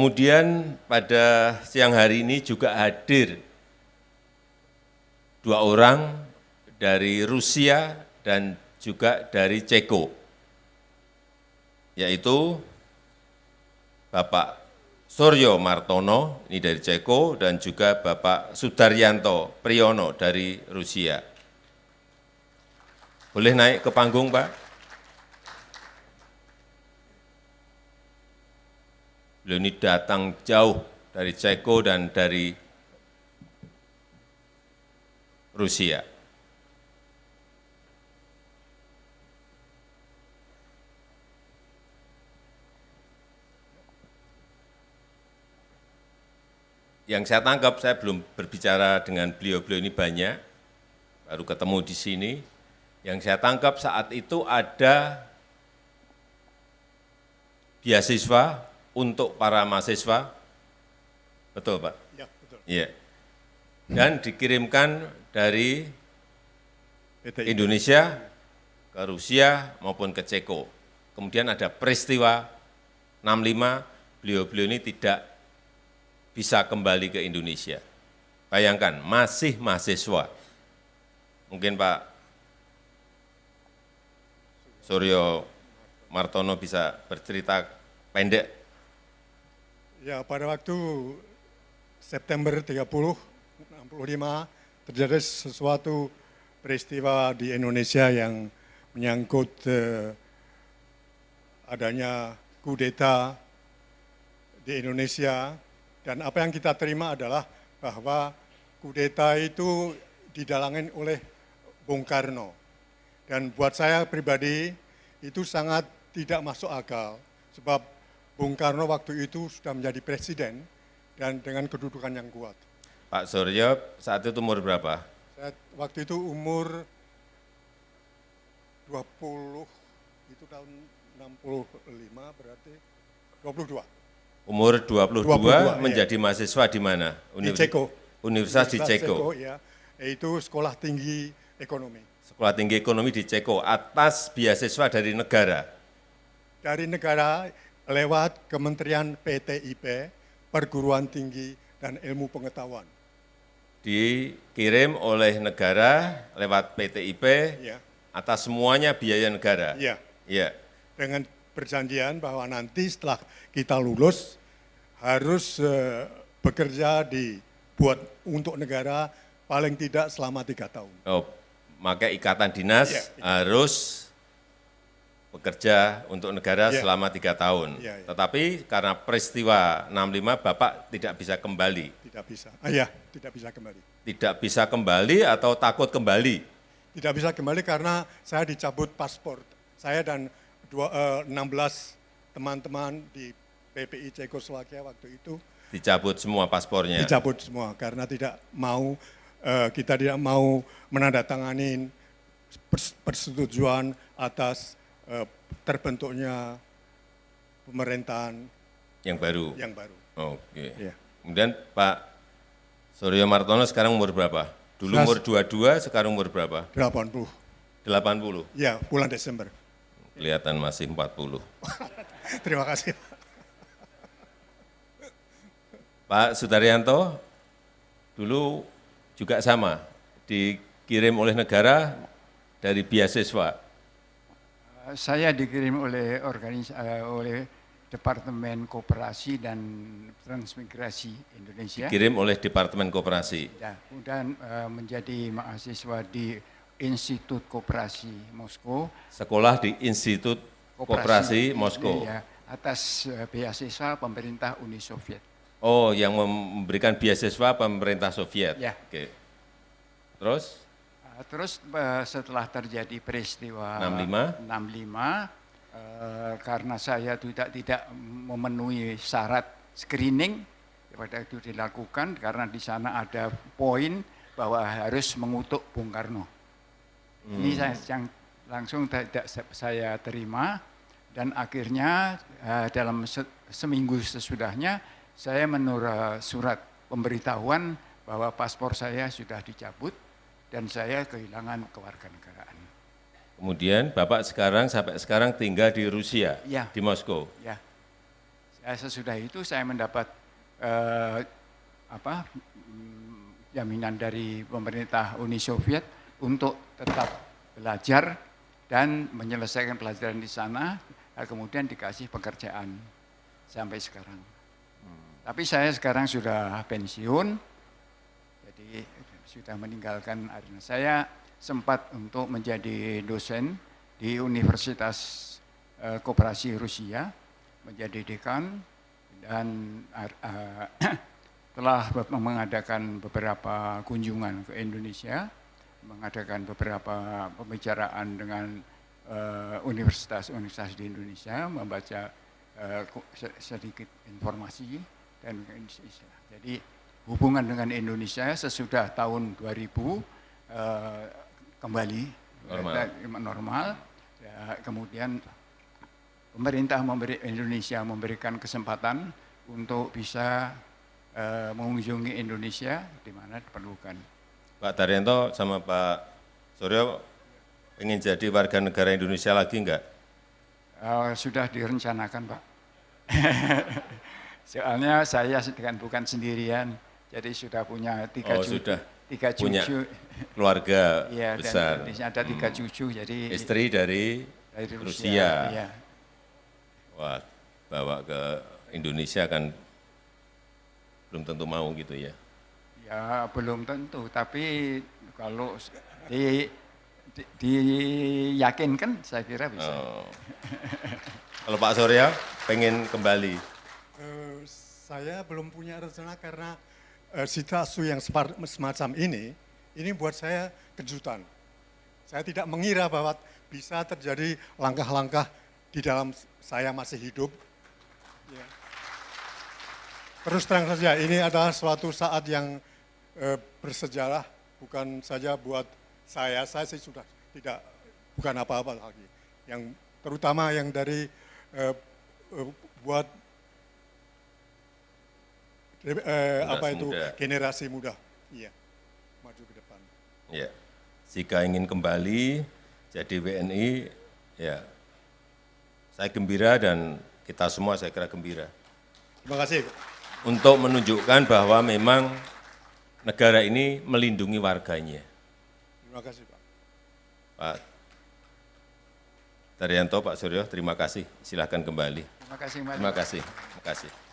Kemudian pada siang hari ini juga hadir 2 orang dari Rusia dan juga dari Ceko, yaitu Bapak Suryo Martono, ini dari Ceko, dan juga Bapak Sudaryanto Priyono dari Rusia. Boleh naik ke panggung, Pak? Beliau ini datang jauh dari Ceko dan dari Rusia. Yang saya tangkap, saya belum berbicara dengan beliau-beliau ini banyak, baru ketemu di sini. Yang saya tangkap saat itu ada beasiswa untuk para mahasiswa, betul Pak? Ya, betul. Iya. Dan dikirimkan dari PTI. Indonesia ke Rusia maupun ke Ceko. Kemudian ada peristiwa 65, beliau-beliau ini tidak bisa kembali ke Indonesia. Bayangkan, masih mahasiswa. Mungkin Pak Suryo Martono bisa bercerita pendek. Ya, pada waktu September 30, 65 terjadi sesuatu peristiwa di Indonesia yang menyangkut adanya kudeta di Indonesia, dan apa yang kita terima adalah bahwa kudeta itu didalangin oleh Bung Karno. Dan buat saya pribadi itu sangat tidak masuk akal, sebab Bung Karno waktu itu sudah menjadi presiden dan dengan kedudukan yang kuat. Pak Suryo saat itu umur berapa? Saya waktu itu umur 20, itu tahun 65 berarti 22. Umur 22, 22 menjadi mahasiswa di mana? Di Ceko. Universitas di Ceko. Ya, yaitu Sekolah Tinggi Ekonomi. Sekolah Tinggi Ekonomi di Ceko, atas beasiswa dari negara. Dari negara lewat Kementerian PTIP, Perguruan Tinggi dan Ilmu Pengetahuan. Dikirim oleh negara lewat PTIP, Ya. atas semuanya biaya negara. Iya. Ya. Dengan perjanjian bahwa nanti setelah kita lulus harus bekerja untuk negara paling tidak selama 3 tahun. Oh, maka ikatan dinas harus bekerja untuk negara selama 3 tahun. Tetapi karena peristiwa 65 Bapak tidak bisa kembali. Tidak bisa. Tidak bisa kembali. Tidak bisa kembali atau takut kembali? Tidak bisa kembali karena saya dicabut paspor. Saya dan 16 teman-teman di PPI Cekoslowakia waktu itu dicabut semua paspornya. Dicabut semua karena kita tidak mau menandatangani persetujuan atas terbentuknya pemerintahan yang baru. Oke. Ya. Kemudian Pak Suryo Martono sekarang umur berapa? Dulu umur 22, sekarang umur berapa? 80. 80? Ya, bulan Desember. Kelihatan masih 40. Terima kasih. Pak Sudaryanto, dulu juga sama, dikirim oleh negara dari beasiswa. Saya dikirim oleh Departemen Koperasi dan Transmigrasi Indonesia. Dikirim oleh Departemen Koperasi. Ya, kemudian menjadi mahasiswa di Institut Koperasi Moskow. Sekolah di Institut Koperasi Moskow. Ya, atas beasiswa pemerintah Uni Soviet. Oh, yang memberikan beasiswa pemerintah Soviet. Ya. Oke. Terus? Terus setelah terjadi peristiwa 65, karena saya tidak memenuhi syarat screening, pada itu dilakukan karena di sana ada poin bahwa harus mengutuk Bung Karno. Ini yang langsung tidak saya terima, dan akhirnya dalam seminggu sesudahnya saya menurut surat pemberitahuan bahwa paspor saya sudah dicabut dan saya kehilangan kewarganegaraan. Kemudian Bapak sampai sekarang tinggal di Rusia, ya, di Moskow. Ya, Sesudah itu saya mendapat jaminan dari pemerintah Uni Soviet untuk tetap belajar dan menyelesaikan pelajaran di sana, kemudian dikasih pekerjaan sampai sekarang. Tapi saya sekarang sudah pensiun, jadi sudah meninggalkan arena. Saya sempat untuk menjadi dosen di Universitas Koperasi Rusia, menjadi dekan, dan telah mengadakan beberapa kunjungan ke Indonesia, mengadakan beberapa pembicaraan dengan universitas-universitas di Indonesia, membaca sedikit informasi dan jadi hubungan dengan Indonesia sesudah tahun 2000 kembali normal. Ya, kemudian pemerintah Indonesia memberikan kesempatan untuk bisa mengunjungi Indonesia di mana diperlukan. Pak Daryanto sama Pak Suryo ingin jadi warga negara Indonesia lagi enggak? Sudah direncanakan, Pak. Soalnya saya bukan sendirian, jadi sudah punya tiga cucu. Punya keluarga ya, besar. Dan ada 3 cucu, jadi istri dari Rusia. Ya. Wah, bawa ke Indonesia kan belum tentu mau gitu ya? Ya belum tentu, tapi kalau diyakinkan saya kira bisa. Kalau Pak Surya pengen kembali? Saya belum punya rencana karena situasi yang semacam ini buat saya kejutan. Saya tidak mengira bahwa bisa terjadi langkah-langkah di dalam saya masih hidup. Ya. Terus terang saja, ini adalah suatu saat yang bersejarah, bukan saja buat saya sih sudah bukan apa-apa lagi. Yang terutama yang dari buat generasi muda, iya, maju ke depan. Ya, jika ingin kembali jadi WNI, ya, saya gembira dan kita semua saya kira gembira. Terima kasih. Untuk menunjukkan bahwa memang negara ini melindungi warganya. Terima kasih, Pak. Pak Daryanto, Pak Suryo, terima kasih. Silakan kembali. Terima kasih, Mas. Terima kasih. Terima kasih.